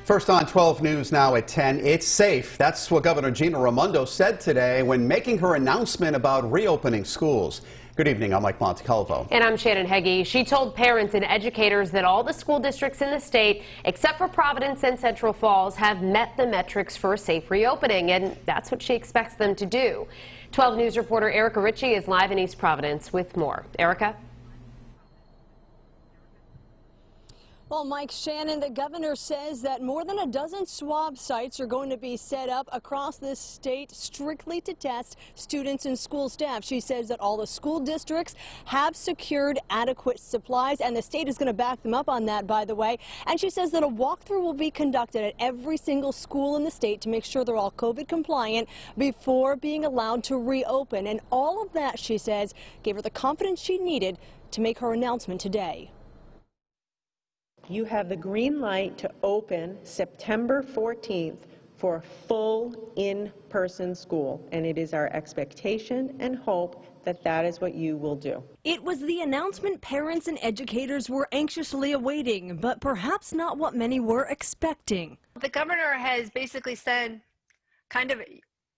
First on 12 News now at 10, it's safe. That's what Governor Gina Raimondo said today when making her announcement about reopening schools. Good evening, I'm Mike Montecalvo. And I'm Shannon Heggie. She told parents and educators that all the school districts in the state, except for Providence and Central Falls, have met the metrics for a safe reopening, and that's what she expects them to do. 12 News reporter Erica Ritchie is live in East Providence with more. Erica? Well, Mike, Shannon, the governor says that more than a dozen swab sites are going to be set up across this state strictly to test students and school staff. She says that all the school districts have secured adequate supplies, and the state is going to back them up on that, by the way. And she says that a walkthrough will be conducted at every single school in the state to make sure they're all COVID compliant before being allowed to reopen. And all of that, she says, gave her the confidence she needed to make her announcement today. You have the green light to open September 14th for full in-person school, and it is our expectation and hope that that is what you will do. It was the announcement parents and educators were anxiously awaiting, but perhaps not what many were expecting. The governor has basically said, kind of,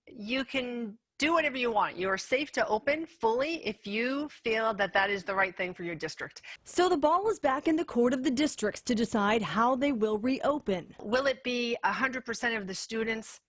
you can do whatever you want. You are safe to open fully if you feel that that is the right thing for your district. So the ball is back in the court of the districts to decide how they will reopen. Will it be 100% of the students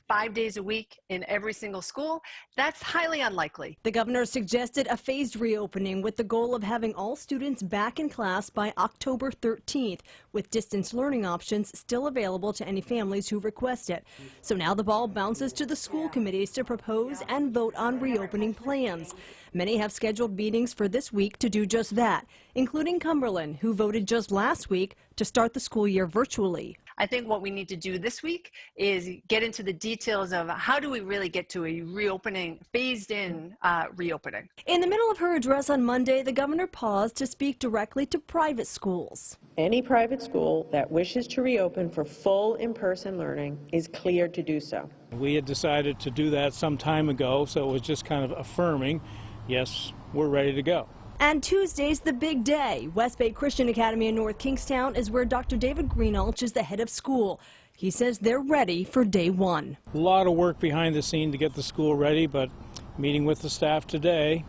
5 days a week in every single school? That's highly unlikely. The governor suggested a phased reopening with the goal of having all students back in class by October 13th, with distance learning options still available to any families who request it. So now the ball bounces to the school committees to propose and vote on reopening plans. Many have scheduled meetings for this week to do just that, including Cumberland, who voted just last week to start the school year virtually. I think what we need to do this week is get into the details of how do we really get to a reopening, phased-in reopening. In the middle of her address on Monday, the governor paused to speak directly to private schools. Any private school that wishes to reopen for full in-person learning is cleared to do so. We had decided to do that some time ago, so it was just kind of affirming, yes, we're ready to go. And Tuesday's the big day. West Bay Christian Academy in North Kingstown is where Dr. David Greenhalgh is the head of school. He says they're ready for day one. A lot of work behind the scene to get the school ready, but meeting with the staff today,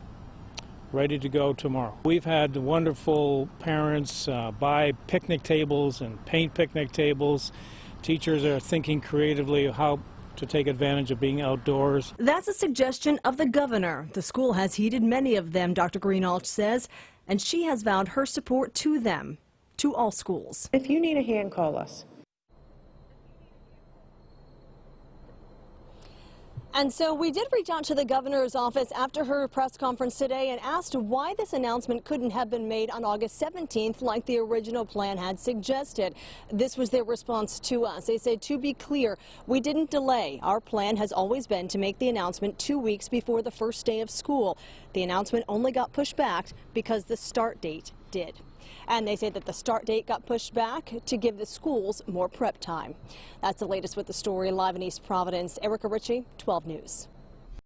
ready to go tomorrow. We've had wonderful parents buy picnic tables and paint picnic tables. Teachers are thinking creatively of how to take advantage of being outdoors. That's a suggestion of the governor. The school has heeded many of them, Dr. Greenhalgh says, and she has vowed her support to them, to all schools. If you need a hand, call us. And so we did reach out to the governor's office after her press conference today and asked why this announcement couldn't have been made on August 17th like the original plan had suggested. This was their response to us. They said, to be clear, we didn't delay. Our plan has always been to make the announcement 2 weeks before the first day of school. The announcement only got pushed back because the start date did. And they say that the start date got pushed back to give the schools more prep time. That's the latest with the story. Live in East Providence, Erica Ritchie, 12 News.